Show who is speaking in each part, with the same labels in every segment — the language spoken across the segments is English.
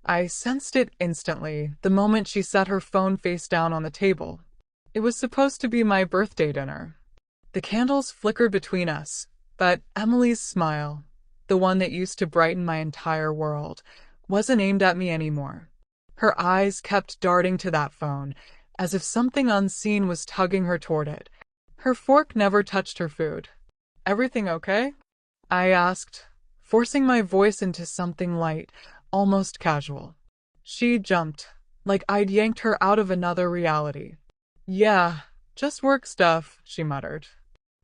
Speaker 1: I sensed it instantly, the moment she set her phone face down on the table. It was supposed to be my birthday dinner. The candles flickered between us, but Emily's smile, the one that used to brighten my entire world, wasn't aimed at me anymore. Her eyes kept darting to that phone, as if something unseen was tugging her toward it. Her fork never touched her food. "Everything okay?" I asked, forcing my voice into something light, almost casual. She jumped, like I'd yanked her out of another reality. "Yeah, just work stuff," she muttered.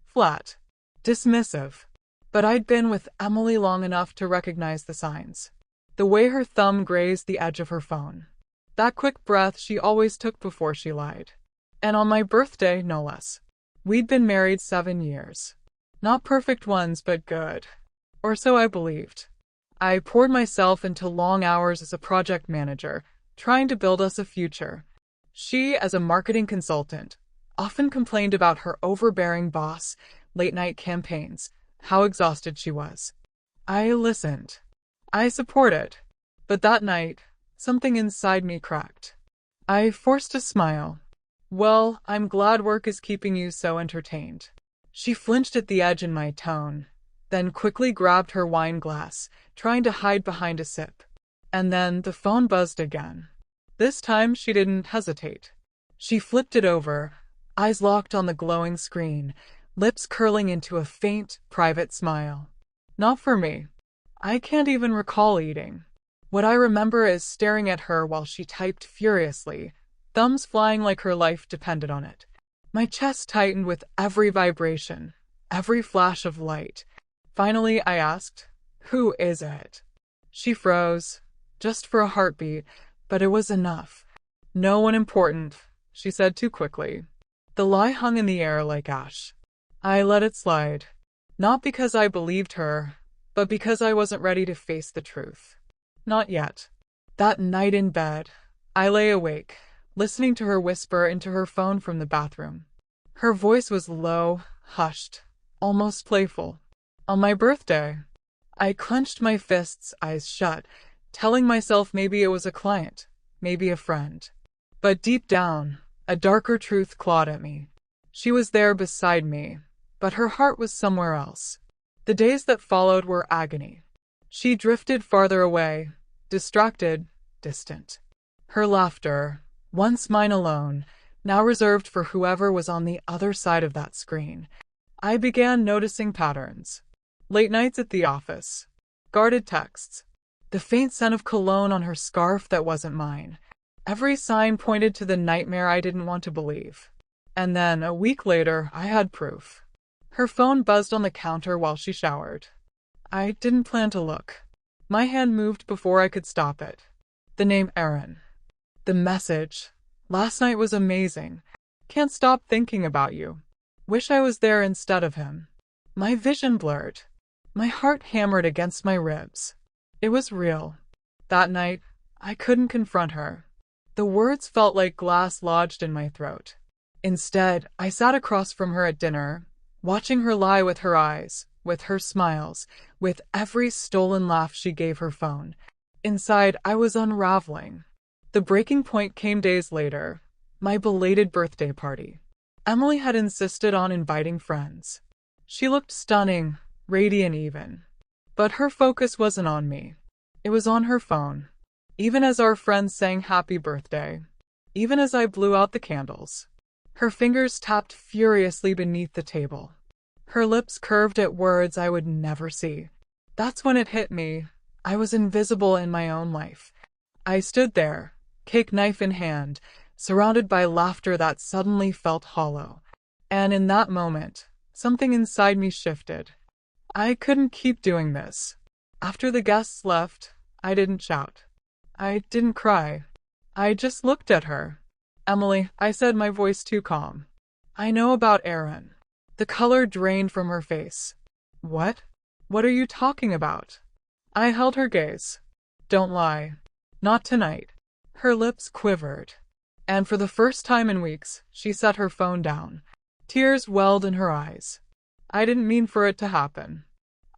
Speaker 1: Flat. Dismissive. But I'd been with Emily long enough to recognize the signs. The way her thumb grazed the edge of her phone. That quick breath she always took before she lied. And on my birthday, no less. We'd been married 7 years. Not perfect ones, but good. Or so I believed. I poured myself into long hours as a project manager, trying to build us a future. She, as a marketing consultant, often complained about her overbearing boss, late-night campaigns, how exhausted she was. I listened. I supported. But that night, something inside me cracked. I forced a smile. "Well, I'm glad work is keeping you so entertained." She flinched at the edge in my tone, then quickly grabbed her wine glass, trying to hide behind a sip. And then the phone buzzed again. This time she didn't hesitate. She flipped it over, eyes locked on the glowing screen, lips curling into a faint, private smile. Not for me. I can't even recall eating. What I remember is staring at her while she typed furiously, thumbs flying like her life depended on it. My chest tightened with every vibration, every flash of light. Finally, I asked, "Who is it?" She froze, just for a heartbeat, but it was enough. "No one important," she said too quickly. The lie hung in the air like ash. I let it slide. Not because I believed her, but because I wasn't ready to face the truth. Not yet. That night in bed, I lay awake, listening to her whisper into her phone from the bathroom. Her voice was low, hushed, almost playful. On my birthday, I clenched my fists, eyes shut, telling myself maybe it was a client, maybe a friend. But deep down, a darker truth clawed at me. She was there beside me, but her heart was somewhere else. The days that followed were agony. She drifted farther away, distracted, distant. Her laughter, once mine alone, now reserved for whoever was on the other side of that screen. I began noticing patterns. Late nights at the office. Guarded texts. The faint scent of cologne on her scarf that wasn't mine. Every sign pointed to the nightmare I didn't want to believe. And then, a week later, I had proof. Her phone buzzed on the counter while she showered. I didn't plan to look. My hand moved before I could stop it. The name Aaron. The message. "Last night was amazing. Can't stop thinking about you. Wish I was there instead of him." My vision blurred. My heart hammered against my ribs. It was real. That night, I couldn't confront her. The words felt like glass lodged in my throat. Instead, I sat across from her at dinner, watching her lie with her eyes, with her smiles, with every stolen laugh she gave her phone. Inside, I was unraveling. The breaking point came days later, my belated birthday party. Emily had insisted on inviting friends. She looked stunning, radiant even. But her focus wasn't on me. It was on her phone. Even as our friends sang happy birthday. Even as I blew out the candles. Her fingers tapped furiously beneath the table. Her lips curved at words I would never see. That's when it hit me. I was invisible in my own life. I stood there, cake knife in hand, surrounded by laughter that suddenly felt hollow. And in that moment, something inside me shifted. I couldn't keep doing this. After the guests left, I didn't shout. I didn't cry. I just looked at her. "Emily," I said, my voice too calm. "I know about Aaron." The color drained from her face. "What? What are you talking about?" I held her gaze. "Don't lie. Not tonight." Her lips quivered. And for the first time in weeks, she set her phone down. Tears welled in her eyes. "I didn't mean for it to happen.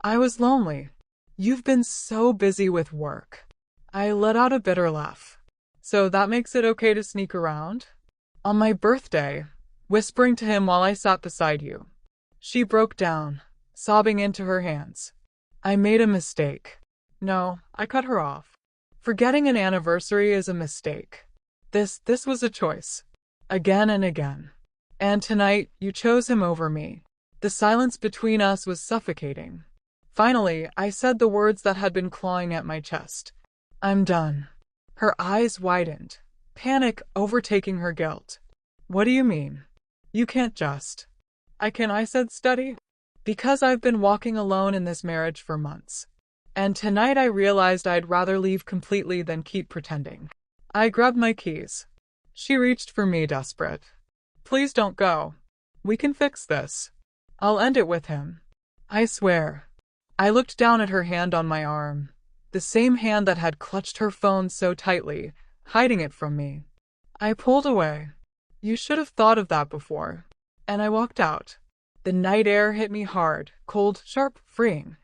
Speaker 1: I was lonely. You've been so busy with work." I let out a bitter laugh. So that makes it okay to sneak around? On my birthday, whispering to him while I sat beside you. She broke down, sobbing into her hands. I made a mistake. No, I cut her off. Forgetting an anniversary is a mistake. This was a choice. Again and again. And tonight, you chose him over me. The silence between us was suffocating. Finally, I said the words that had been clawing at my chest. I'm done. Her eyes widened, panic overtaking her guilt. What do you mean? You can't just. I said steady. Because I've been walking alone in this marriage for months. And tonight I realized I'd rather leave completely than keep pretending. I grabbed my keys. She reached for me, desperate. Please don't go. We can fix this. I'll end it with him. I swear. I looked down at her hand on my arm, the same hand that had clutched her phone so tightly, hiding it from me. I pulled away. You should have thought of that before. And I walked out. The night air hit me hard, cold, sharp, freeing.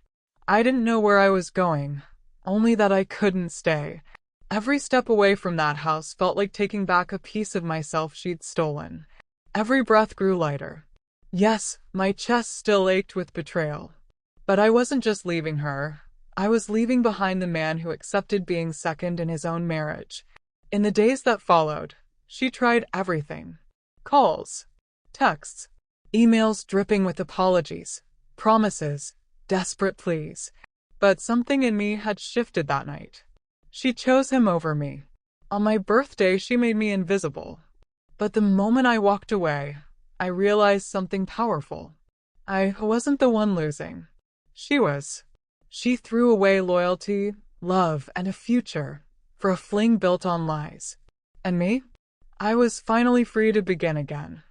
Speaker 1: I didn't know where I was going, only that I couldn't stay. Every step away from that house felt like taking back a piece of myself she'd stolen. Every breath grew lighter. Yes, my chest still ached with betrayal. But I wasn't just leaving her. I was leaving behind the man who accepted being second in his own marriage. In the days that followed, she tried everything. Calls, texts, emails dripping with apologies, promises, desperate pleas. But something in me had shifted that night. She chose him over me. On my birthday, she made me invisible. But the moment I walked away, I realized something powerful. I wasn't the one losing. She was. She threw away loyalty, love, and a future for a fling built on lies. And me? I was finally free to begin again.